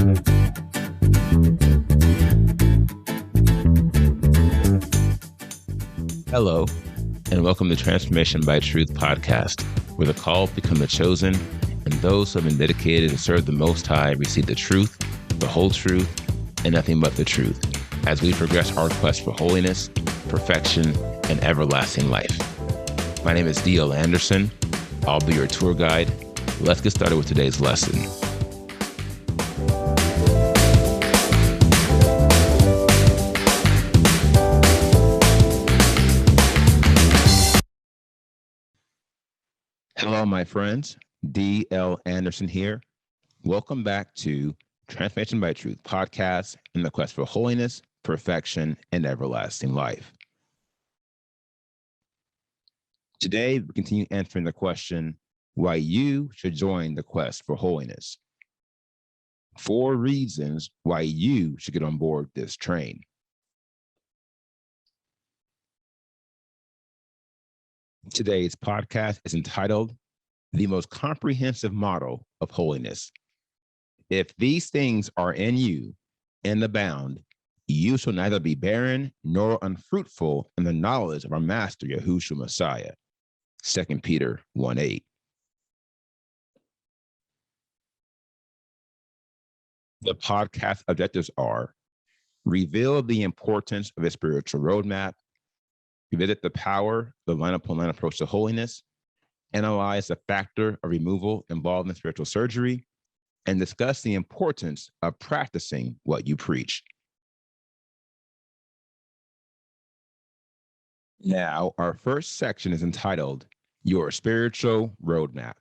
Hello, and welcome to Transformation by Truth podcast, where the called become the chosen, and those who have been dedicated to serve the Most High receive the truth, the whole truth, and nothing but the truth, as we progress our quest for holiness, perfection, and everlasting life. My name is D.L. Anderson. I'll be your tour guide. Let's get started with today's lesson. Hello, my friends. D.L. Anderson here. Welcome back to Transformation by Truth podcast in the quest for holiness, perfection, and everlasting life. Today, we continue answering the question, why you should join the quest for holiness. 4 reasons why you should get on board this train. Today's podcast is entitled, The Most Comprehensive Model of Holiness. If these things are in you and abound, you shall neither be barren nor unfruitful in the knowledge of our Master Yahushua Messiah. 2 Peter 1:8. The podcast objectives are: reveal the importance of a spiritual roadmap, revisit the power of the line-upon-line approach to holiness, analyze the factor of removal involved in spiritual surgery, and discuss the importance of practicing what you preach. Now, our first section is entitled, Your Spiritual Roadmap.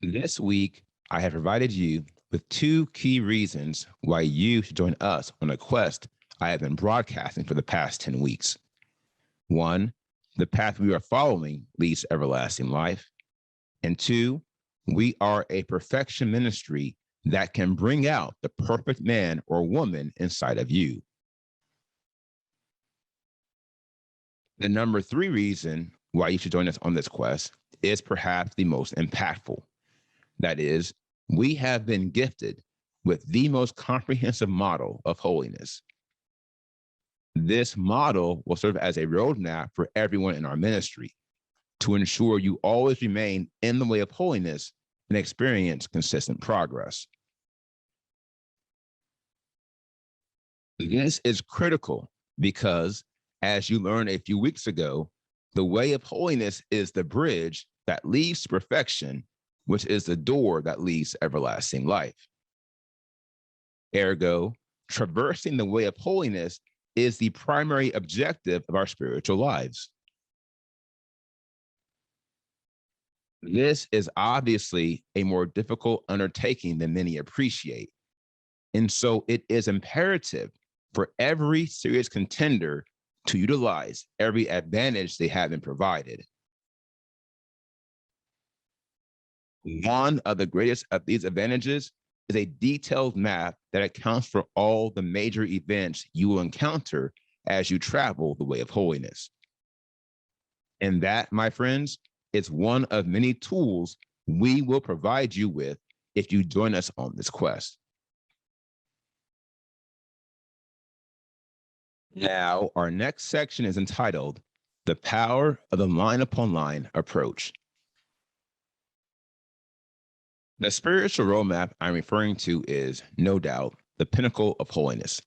This week, I have provided you with 2 key reasons why you should join us on a quest I have been broadcasting for the past 10 weeks. 1, the path we are following leads to everlasting life. And 2, we are a perfection ministry that can bring out the perfect man or woman inside of you. The number 3 reason why you should join us on this quest is perhaps the most impactful. That is, we have been gifted with the most comprehensive model of holiness. This model will serve as a roadmap for everyone in our ministry to ensure you always remain in the way of holiness and experience consistent progress. This is critical because, as you learned a few weeks ago, the way of holiness is the bridge that leads to perfection, which is the door that leads to everlasting life. Ergo, traversing the way of holiness is the primary objective of our spiritual lives. This is obviously a more difficult undertaking than many appreciate. And so it is imperative for every serious contender to utilize every advantage they have been provided. One of the greatest of these advantages is a detailed map that accounts for all the major events you will encounter as you travel the way of holiness. And that, my friends, is one of many tools we will provide you with if you join us on this quest. Now, our next section is entitled, The Power of the Line-Upon-Line Approach. The spiritual roadmap I'm referring to is, no doubt, the pinnacle of holiness,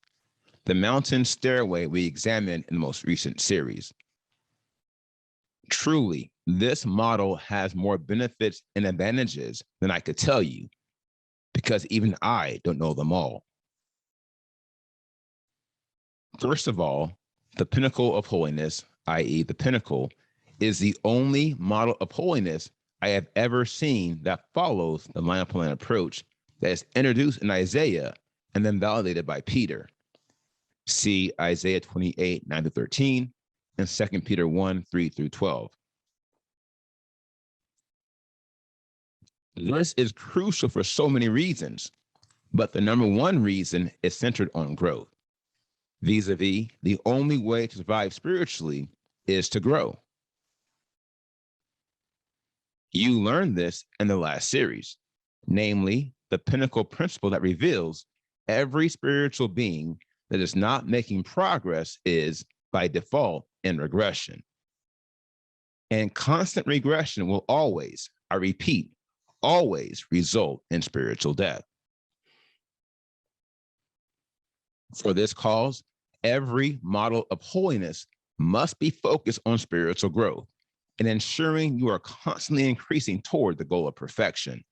the mountain stairway we examined in the most recent series. Truly, this model has more benefits and advantages than I could tell you, because even I don't know them all. First of all, the pinnacle of holiness, i.e. the pinnacle, is the only model of holiness I have ever seen that follows the line-upon-line approach that is introduced in Isaiah and then validated by Peter. See Isaiah 28, 9-13, and 2 Peter 1, 3-12. This is crucial for so many reasons, but the number 1 reason is centered on growth. Vis-a-vis, the only way to survive spiritually is to grow. You learned this in the last series. namely the pinnacle principle that reveals every spiritual being that is not making progress is, by default, in regression. And constant regression will always, I repeat, always result in spiritual death. For this cause, every model of holiness must be focused on spiritual growth and ensuring you are constantly increasing toward the goal of perfection.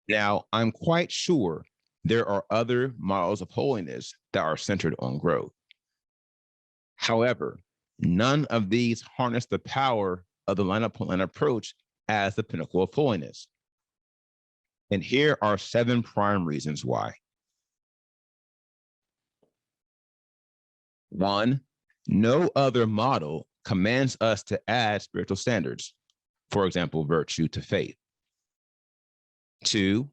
Now, I'm quite sure there are other models of holiness that are centered on growth. However, none of these harness the power of the line upon line approach as the pinnacle of holiness. And here are 7 prime reasons why. 1, no other model commands us to add spiritual standards, for example, virtue to faith. 2,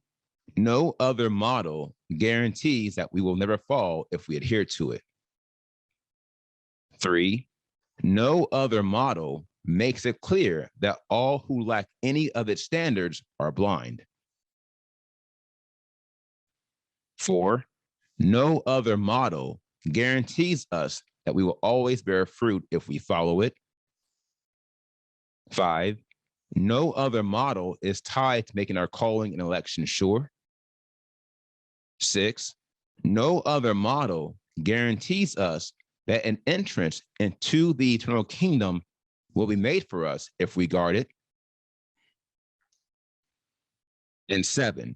no other model guarantees that we will never fall if we adhere to it. 3, no other model makes it clear that all who lack any of its standards are blind. 4, no other model guarantees us that we will always bear fruit if we follow it. 5, no other model is tied to making our calling and election sure. 6, no other model guarantees us that an entrance into the eternal kingdom will be made for us if we guard it. And 7,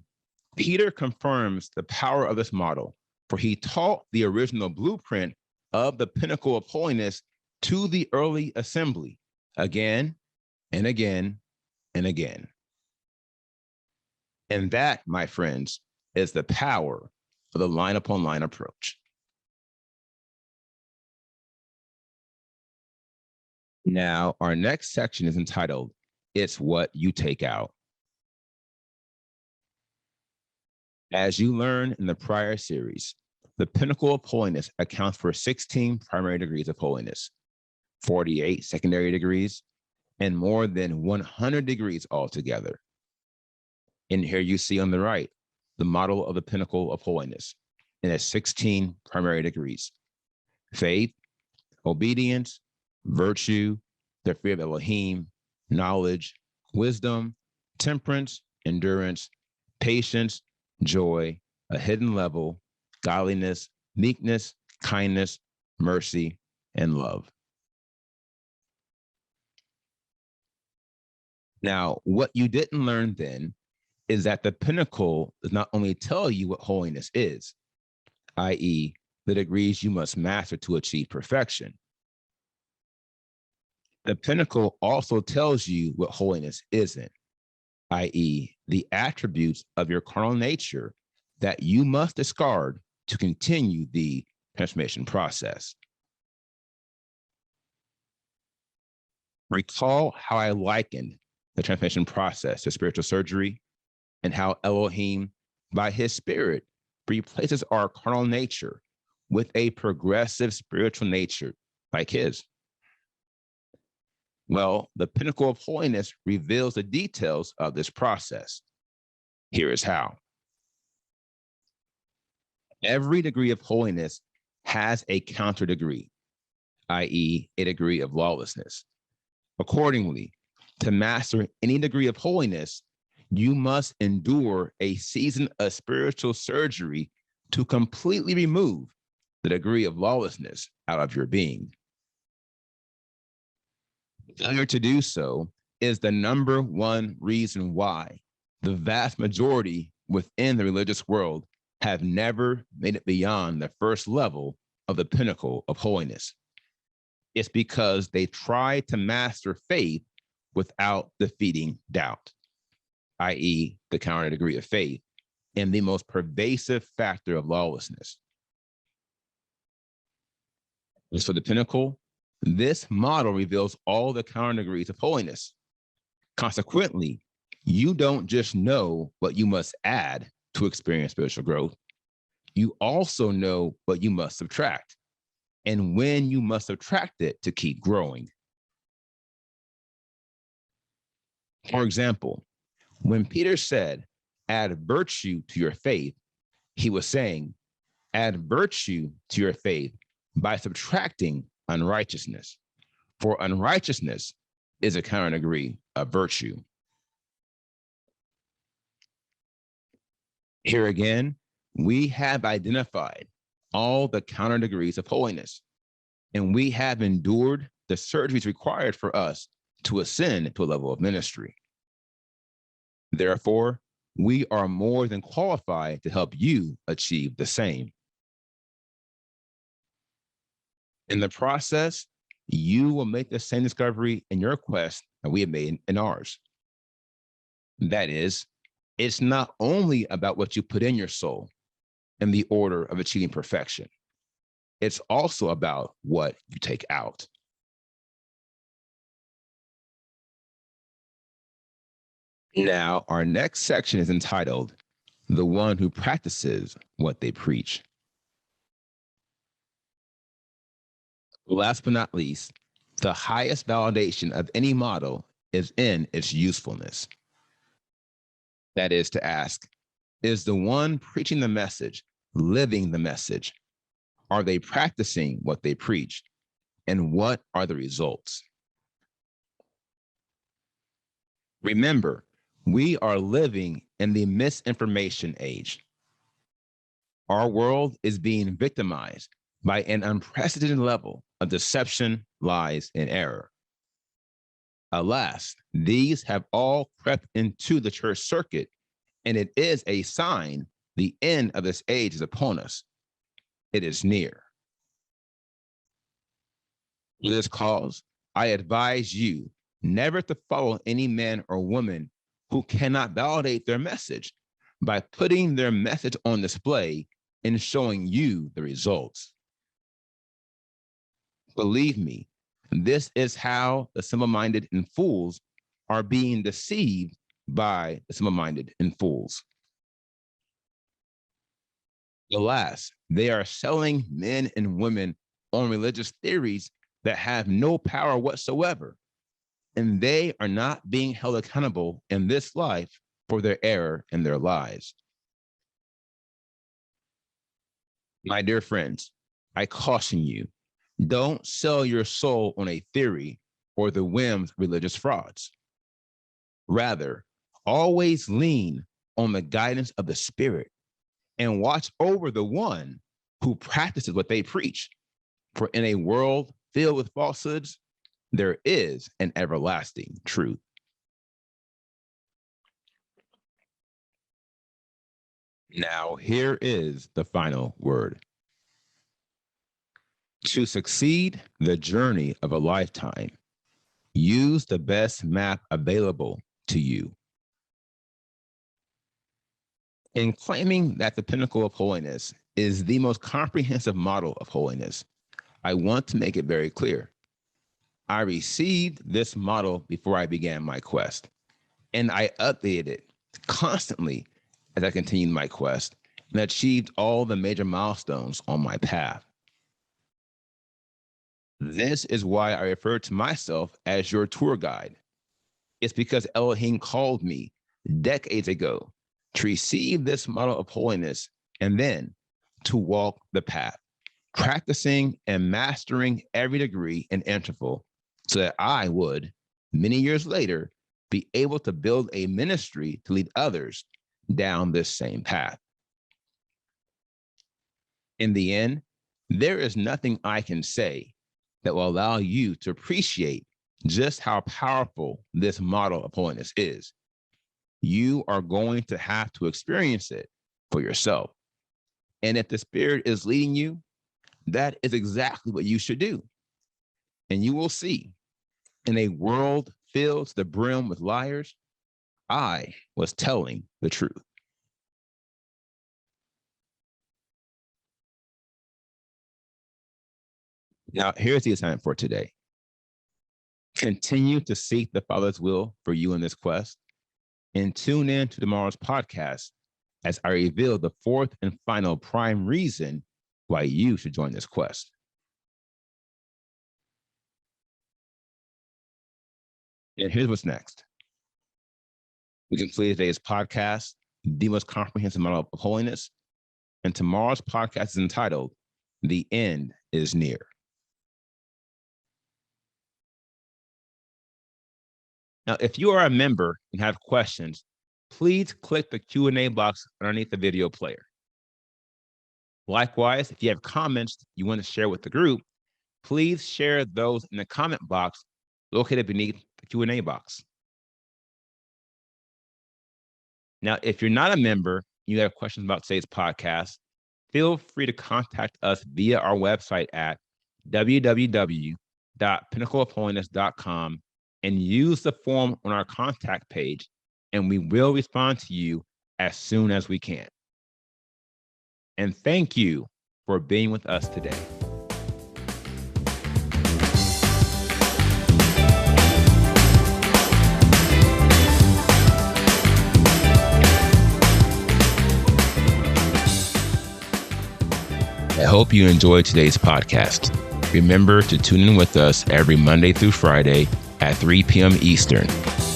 Peter confirms the power of this model, for he taught the original blueprint of the pinnacle of holiness to the early assembly again and again and again. And that, my friends, is the power of the line upon line approach. Now, our next section is entitled, It's What You Take Out. As you learned in the prior series, the pinnacle of holiness accounts for 16 primary degrees of holiness, 48 secondary degrees, and more than 100 degrees altogether. And here you see on the right, the model of the pinnacle of holiness, and its 16 primary degrees: faith, obedience, virtue, the fear of Elohim, knowledge, wisdom, temperance, endurance, patience, joy, a hidden level, godliness, meekness, kindness, mercy, and love. Now, what you didn't learn then is that the pinnacle does not only tell you what holiness is, i.e., the degrees you must master to achieve perfection. The pinnacle also tells you what holiness isn't, i.e., the attributes of your carnal nature that you must discard to continue the transformation process. Recall how I likened the transformation process to spiritual surgery and how Elohim, by his spirit, replaces our carnal nature with a progressive spiritual nature like his. Well, the pinnacle of holiness reveals the details of this process. Here is how. Every degree of holiness has a counter degree, i.e., a degree of lawlessness. Accordingly, to master any degree of holiness, you must endure a season of spiritual surgery to completely remove the degree of lawlessness out of your being. Failure to do so is the number one reason why the vast majority within the religious world have never made it beyond the first level of the pinnacle of holiness. It's because they try to master faith without defeating doubt, i.e., the counter degree of faith, and the most pervasive factor of lawlessness. As for the pinnacle, this model reveals all the counter degrees of holiness. Consequently, you don't just know what you must add to experience spiritual growth, you also know what you must subtract and when you must subtract it to keep growing. For example, when Peter said, add virtue to your faith, he was saying, add virtue to your faith by subtracting unrighteousness. For unrighteousness is a counter degree of virtue. Here again, we have identified all the counter degrees of holiness, and we have endured the surgeries required for us to ascend to a level of ministry. Therefore, we are more than qualified to help you achieve the same. In the process, you will make the same discovery in your quest that we have made in ours. That is, it's not only about what you put in your soul in the order of achieving perfection. It's also about what you take out. Now, our next section is entitled, The One Who Practices What They Preach. Last but not least, the highest validation of any model is in its usefulness. That is to ask, is the one preaching the message living the message? Are they practicing what they preach? And what are the results? Remember, we are living in the misinformation age. Our world is being victimized by an unprecedented level of deception, lies, and error. Alas, these have all crept into the church circuit, and it is a sign the end of this age is upon us. It is near. For this cause, I advise you never to follow any man or woman who cannot validate their message by putting their message on display and showing you the results. Believe me, this is how the simple-minded and fools are being deceived by the simple-minded and fools. Alas, they are selling men and women on religious theories that have no power whatsoever, and they are not being held accountable in this life for their error in their lives. My dear friends, I caution you, don't sell your soul on a theory or the whims of religious frauds. Rather, always lean on the guidance of the Spirit and watch over the one who practices what they preach. For in a world filled with falsehoods, there is an everlasting truth. Now, here is the final word. To succeed the journey of a lifetime, use the best map available to you. In claiming that the pinnacle of holiness is the most comprehensive model of holiness, I want to make it very clear. I received this model before I began my quest, and I updated it constantly as I continued my quest and achieved all the major milestones on my path. This is why I refer to myself as your tour guide. It's because Elohim called me decades ago to receive this model of holiness and then to walk the path, practicing and mastering every degree and interval so that I would, many years later, be able to build a ministry to lead others down this same path. In the end, there is nothing I can say that will allow you to appreciate just how powerful this model of holiness is. You are going to have to experience it for yourself. And if the Spirit is leading you, that is exactly what you should do. And you will see, in a world filled to the brim with liars, I was telling the truth. Now, here's the assignment for today. Continue to seek the Father's will for you in this quest, and tune in to tomorrow's podcast as I reveal the fourth and final prime reason why you should join this quest. And here's what's next. We completed today's podcast, The Most Comprehensive Model of Holiness. And tomorrow's podcast is entitled, The End is Near. Now, if you are a member and have questions, please click the Q&A box underneath the video player. Likewise, if you have comments you want to share with the group, please share those in the comment box located beneath the Q&A box. Now, if you're not a member, and you have questions about today's podcast, feel free to contact us via our website at www.pinnacleofholiness.com and use the form on our contact page, and we will respond to you as soon as we can. And thank you for being with us today. I hope you enjoyed today's podcast. Remember to tune in with us every Monday through Friday at 3 p.m. Eastern.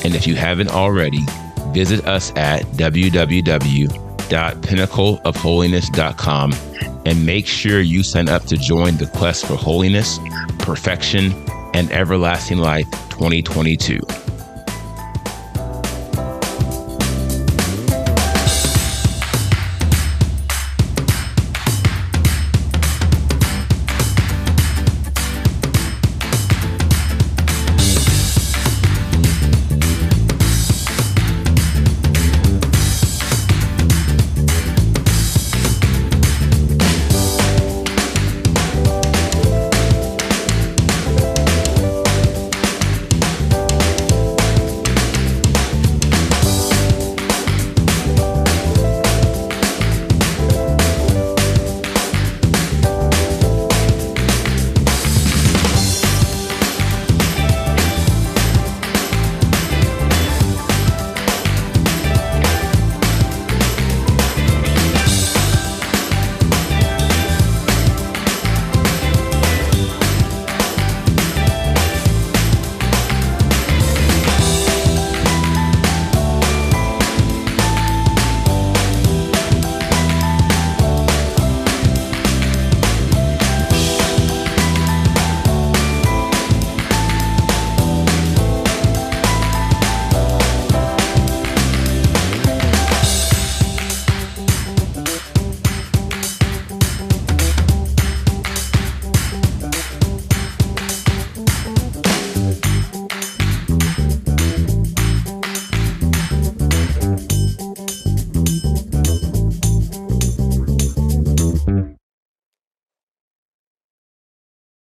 And if you haven't already, visit us at www.pinnacleofholiness.com and make sure you sign up to join the quest for holiness, perfection, and everlasting life 2022.